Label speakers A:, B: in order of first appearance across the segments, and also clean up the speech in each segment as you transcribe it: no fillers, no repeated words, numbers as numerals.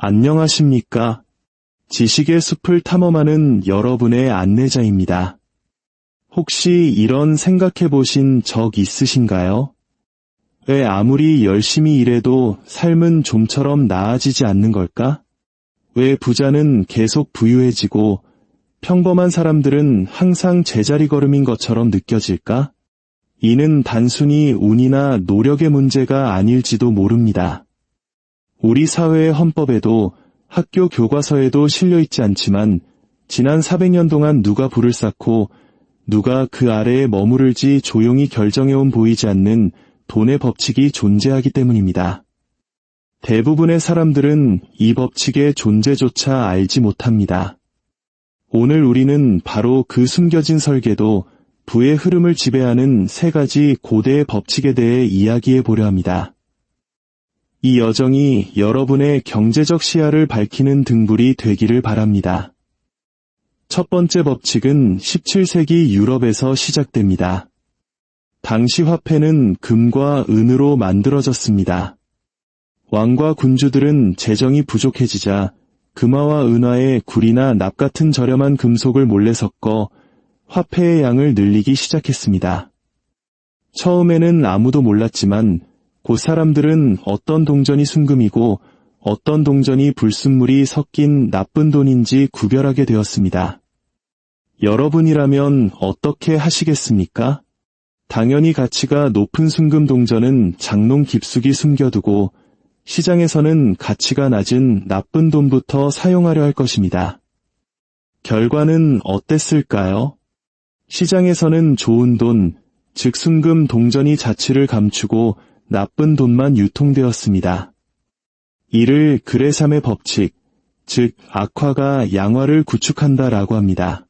A: 안녕하십니까? 지식의 숲을 탐험하는 여러분의 안내자입니다. 혹시 이런 생각해 보신 적 있으신가요? 왜 아무리 열심히 일해도 삶은 좀처럼 나아지지 않는 걸까? 왜 부자는 계속 부유해지고 평범한 사람들은 항상 제자리 걸음인 것처럼 느껴질까? 이는 단순히 운이나 노력의 문제가 아닐지도 모릅니다. 우리 사회의 헌법에도 학교 교과서에도 실려있지 않지만 지난 400년 동안 누가 불을 쌓고 누가 그 아래에 머무를지 조용히 결정해온 보이지 않는 돈의 법칙이 존재하기 때문입니다. 대부분의 사람들은 이 법칙의 존재조차 알지 못합니다. 오늘 우리는 바로 그 숨겨진 설계도 부의 흐름을 지배하는 세 가지 고대의 법칙에 대해 이야기해 보려 합니다. 이 여정이 여러분의 경제적 시야를 밝히는 등불이 되기를 바랍니다. 첫 번째 법칙은 17세기 유럽에서 시작됩니다. 당시 화폐는 금과 은으로 만들어졌습니다. 왕과 군주들은 재정이 부족해지자 금화와 은화에 구리나 납 같은 저렴한 금속을 몰래 섞어 화폐의 양을 늘리기 시작했습니다. 처음에는 아무도 몰랐지만 곧 사람들은 어떤 동전이 순금이고 어떤 동전이 불순물이 섞인 나쁜 돈인지 구별하게 되었습니다. 여러분이라면 어떻게 하시겠습니까? 당연히 가치가 높은 순금 동전은 장롱 깊숙이 숨겨두고 시장에서는 가치가 낮은 나쁜 돈부터 사용하려 할 것입니다. 결과는 어땠을까요? 시장에서는 좋은 돈, 즉 순금 동전이 자취를 감추고 나쁜 돈만 유통되었습니다. 이를 그레삼의 법칙, 즉 악화가 양화를 구축한다라고 합니다.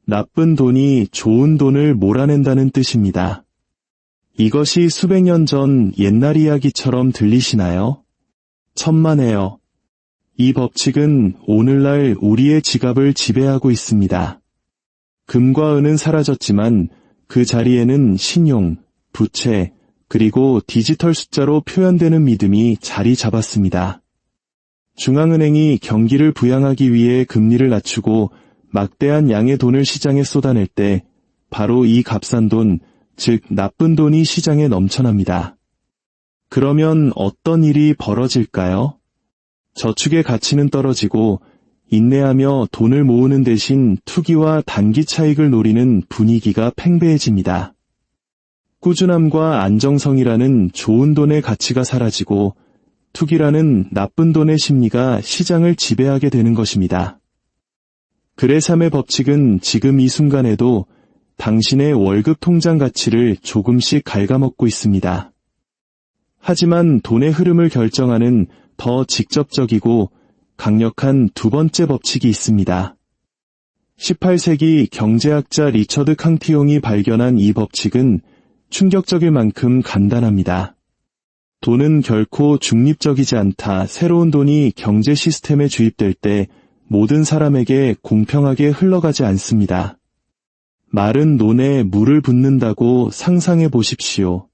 A: 나쁜 돈이 좋은 돈을 몰아낸다는 뜻입니다. 이것이 수백 년 전 옛날 이야기처럼 들리시나요? 천만에요. 이 법칙은 오늘날 우리의 지갑을 지배하고 있습니다. 금과 은은 사라졌지만 그 자리에는 신용, 부채, 그리고 디지털 숫자로 표현되는 믿음이 자리 잡았습니다. 중앙은행이 경기를 부양하기 위해 금리를 낮추고 막대한 양의 돈을 시장에 쏟아낼 때 바로 이 값싼 돈, 즉 나쁜 돈이 시장에 넘쳐납니다. 그러면 어떤 일이 벌어질까요? 저축의 가치는 떨어지고 인내하며 돈을 모으는 대신 투기와 단기 차익을 노리는 분위기가 팽배해집니다. 꾸준함과 안정성이라는 좋은 돈의 가치가 사라지고 투기라는 나쁜 돈의 심리가 시장을 지배하게 되는 것입니다. 그레삼의 법칙은 지금 이 순간에도 당신의 월급 통장 가치를 조금씩 갉아먹고 있습니다. 하지만 돈의 흐름을 결정하는 더 직접적이고 강력한 두 번째 법칙이 있습니다. 18세기 경제학자 리처드 캉티용이 발견한 이 법칙은 충격적일 만큼 간단합니다. 돈은 결코 중립적이지 않다. 새로운 돈이 경제 시스템에 주입될 때 모든 사람에게 공평하게 흘러가지 않습니다. 마른 논에 물을 붓는다고 상상해 보십시오.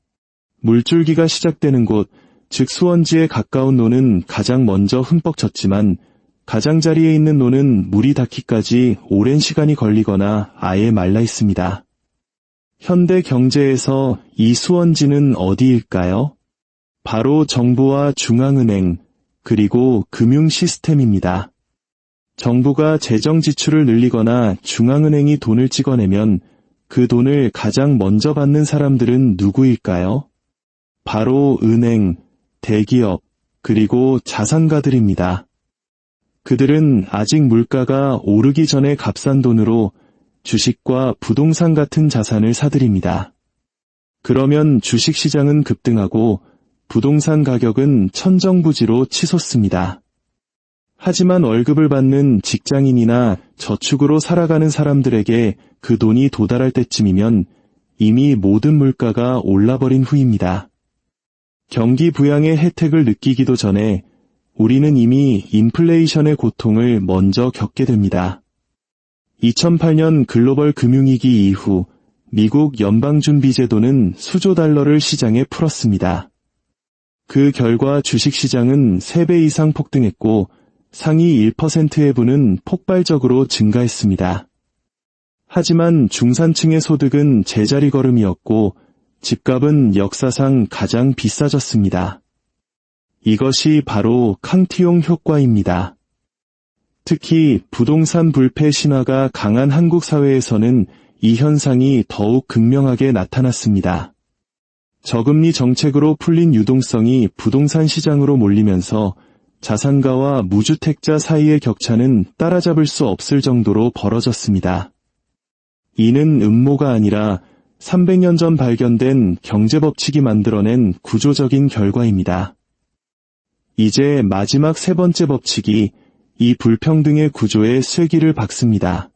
A: 물줄기가 시작되는 곳, 즉 수원지에 가까운 논은 가장 먼저 흠뻑 젖지만 가장자리에 있는 논은 물이 닿기까지 오랜 시간이 걸리거나 아예 말라 있습니다. 현대 경제에서 이 수원지는 어디일까요? 바로 정부와 중앙은행, 그리고 금융 시스템입니다. 정부가 재정 지출을 늘리거나 중앙은행이 돈을 찍어내면 그 돈을 가장 먼저 받는 사람들은 누구일까요? 바로 은행, 대기업, 그리고 자산가들입니다. 그들은 아직 물가가 오르기 전에 값싼 돈으로 주식과 부동산 같은 자산을 사들입니다. 그러면 주식시장은 급등하고 부동산 가격은 천정부지로 치솟습니다. 하지만 월급을 받는 직장인이나 저축으로 살아가는 사람들에게 그 돈이 도달할 때쯤이면 이미 모든 물가가 올라버린 후입니다. 경기 부양의 혜택을 느끼기도 전에 우리는 이미 인플레이션의 고통을 먼저 겪게 됩니다. 2008년 글로벌 금융위기 이후 미국 연방준비제도는 수조 달러를 시장에 풀었습니다. 그 결과 주식시장은 3배 이상 폭등했고 상위 1%의 부는 폭발적으로 증가했습니다. 하지만 중산층의 소득은 제자리 걸음이었고 집값은 역사상 가장 비싸졌습니다. 이것이 바로 캉티용 효과입니다. 특히 부동산 불패 신화가 강한 한국 사회에서는 이 현상이 더욱 극명하게 나타났습니다. 저금리 정책으로 풀린 유동성이 부동산 시장으로 몰리면서 자산가와 무주택자 사이의 격차는 따라잡을 수 없을 정도로 벌어졌습니다. 이는 음모가 아니라 300년 전 발견된 경제법칙이 만들어낸 구조적인 결과입니다. 이제 마지막 3번째 법칙이 이 불평등의 구조에 쐐기를 박습니다.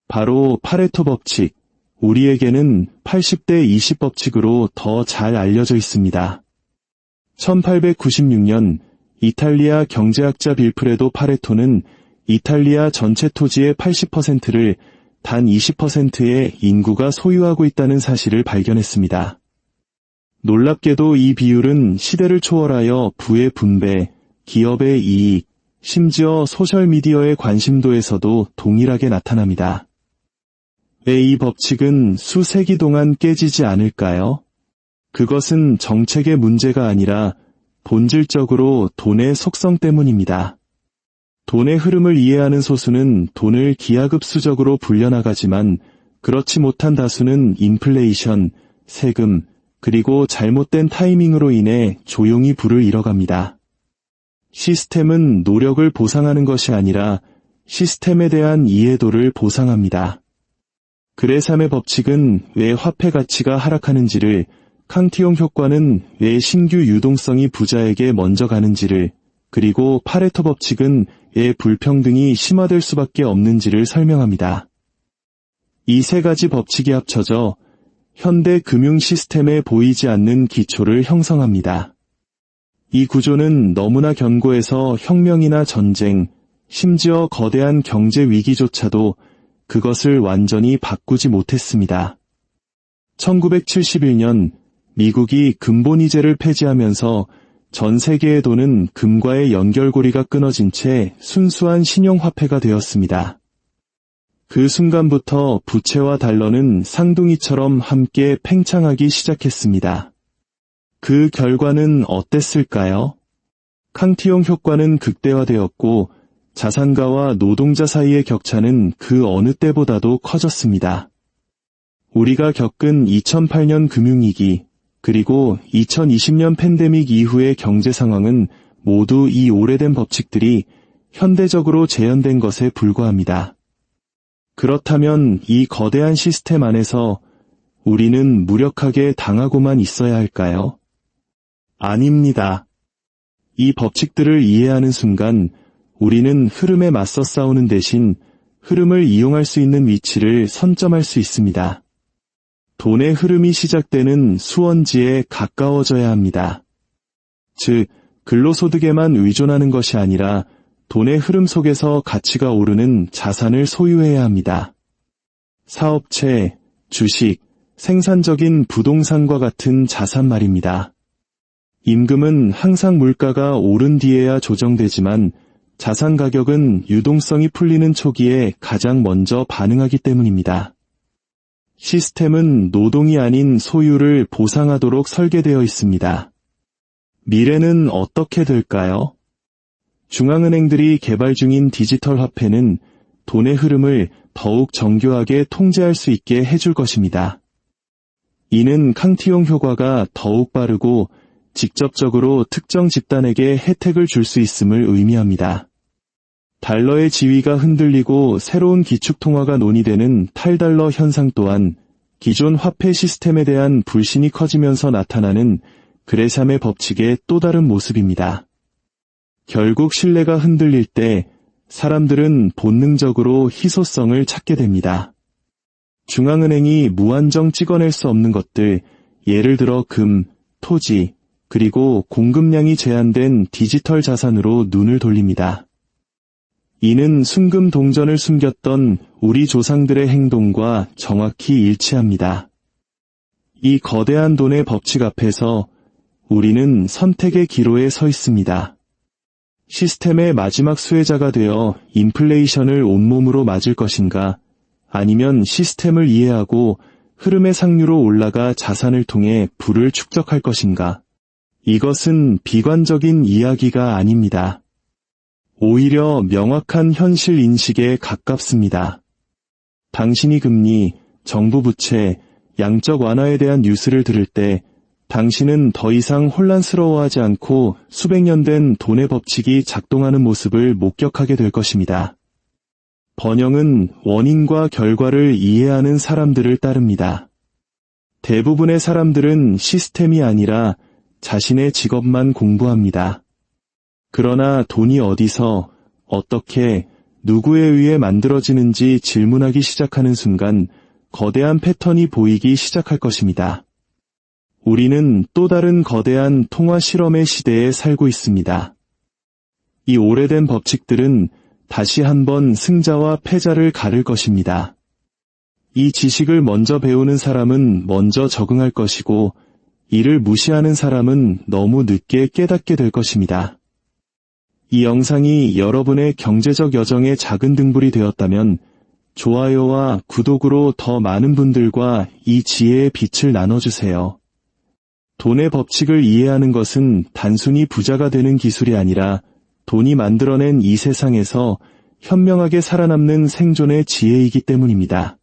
A: 바로 파레토 법칙, 우리에게는 80대 20 법칙으로 더 잘 알려져 있습니다. 1896년 이탈리아 경제학자 빌프레도 파레토는 이탈리아 전체 토지의 80%를 단 20%의 인구가 소유하고 있다는 사실을 발견했습니다. 놀랍게도 이 비율은 시대를 초월하여 부의 분배, 기업의 이익, 심지어 소셜미디어의 관심도에서도 동일하게 나타납니다. 왜 이 법칙은 수세기 동안 깨지지 않을까요? 그것은 정책의 문제가 아니라 본질적으로 돈의 속성 때문입니다. 돈의 흐름을 이해하는 소수는 돈을 기하급수적으로 불려나가지만 그렇지 못한 다수는 인플레이션, 세금, 그리고 잘못된 타이밍으로 인해 조용히 부를 잃어갑니다. 시스템은 노력을 보상하는 것이 아니라 시스템에 대한 이해도를 보상합니다. 그레삼의 법칙은 왜 화폐 가치가 하락하는지를, 캉티용 효과는 왜 신규 유동성이 부자에게 먼저 가는지를, 그리고 파레토 법칙은 왜 불평등이 심화될 수밖에 없는지를 설명합니다. 이 3가지 법칙이 합쳐져 현대 금융 시스템에 보이지 않는 기초를 형성합니다. 이 구조는 너무나 견고해서 혁명이나 전쟁, 심지어 거대한 경제 위기조차도 그것을 완전히 바꾸지 못했습니다. 1971년 미국이 금본위제를 폐지하면서 전 세계의 돈은 금과의 연결고리가 끊어진 채 순수한 신용화폐가 되었습니다. 그 순간부터 부채와 달러는 쌍둥이처럼 함께 팽창하기 시작했습니다. 그 결과는 어땠을까요? 캉티용 효과는 극대화되었고 자산가와 노동자 사이의 격차는 그 어느 때보다도 커졌습니다. 우리가 겪은 2008년 금융위기, 그리고 2020년 팬데믹 이후의 경제 상황은 모두 이 오래된 법칙들이 현대적으로 재현된 것에 불과합니다. 그렇다면 이 거대한 시스템 안에서 우리는 무력하게 당하고만 있어야 할까요? 아닙니다. 이 법칙들을 이해하는 순간 우리는 흐름에 맞서 싸우는 대신 흐름을 이용할 수 있는 위치를 선점할 수 있습니다. 돈의 흐름이 시작되는 수원지에 가까워져야 합니다. 즉, 근로소득에만 의존하는 것이 아니라 돈의 흐름 속에서 가치가 오르는 자산을 소유해야 합니다. 사업체, 주식, 생산적인 부동산과 같은 자산 말입니다. 임금은 항상 물가가 오른 뒤에야 조정되지만 자산 가격은 유동성이 풀리는 초기에 가장 먼저 반응하기 때문입니다. 시스템은 노동이 아닌 소유를 보상하도록 설계되어 있습니다. 미래는 어떻게 될까요? 중앙은행들이 개발 중인 디지털 화폐는 돈의 흐름을 더욱 정교하게 통제할 수 있게 해줄 것입니다. 이는 캉티용 효과가 더욱 빠르고 직접적으로 특정 집단에게 혜택을 줄 수 있음을 의미합니다. 달러의 지위가 흔들리고 새로운 기축통화가 논의되는 탈달러 현상 또한 기존 화폐 시스템에 대한 불신이 커지면서 나타나는 그레삼의 법칙의 또 다른 모습입니다. 결국 신뢰가 흔들릴 때 사람들은 본능적으로 희소성을 찾게 됩니다. 중앙은행이 무한정 찍어낼 수 없는 것들, 예를 들어 금, 토지, 그리고 공급량이 제한된 디지털 자산으로 눈을 돌립니다. 이는 순금 동전을 숨겼던 우리 조상들의 행동과 정확히 일치합니다. 이 거대한 돈의 법칙 앞에서 우리는 선택의 기로에 서 있습니다. 시스템의 마지막 수혜자가 되어 인플레이션을 온몸으로 맞을 것인가, 아니면 시스템을 이해하고 흐름의 상류로 올라가 자산을 통해 부를 축적할 것인가. 이것은 비관적인 이야기가 아닙니다. 오히려 명확한 현실 인식에 가깝습니다. 당신이 금리, 정부 부채, 양적 완화에 대한 뉴스를 들을 때 당신은 더 이상 혼란스러워하지 않고 수백 년 된 돈의 법칙이 작동하는 모습을 목격하게 될 것입니다. 번영은 원인과 결과를 이해하는 사람들을 따릅니다. 대부분의 사람들은 시스템이 아니라 자신의 직업만 공부합니다. 그러나 돈이 어디서, 어떻게, 누구에 의해 만들어지는지 질문하기 시작하는 순간 거대한 패턴이 보이기 시작할 것입니다. 우리는 또 다른 거대한 통화 실험의 시대에 살고 있습니다. 이 오래된 법칙들은 다시 한번 승자와 패자를 가를 것입니다. 이 지식을 먼저 배우는 사람은 먼저 적응할 것이고, 이를 무시하는 사람은 너무 늦게 깨닫게 될 것입니다. 이 영상이 여러분의 경제적 여정에 작은 등불이 되었다면 좋아요와 구독으로 더 많은 분들과 이 지혜의 빛을 나눠주세요. 돈의 법칙을 이해하는 것은 단순히 부자가 되는 기술이 아니라 돈이 만들어낸 이 세상에서 현명하게 살아남는 생존의 지혜이기 때문입니다.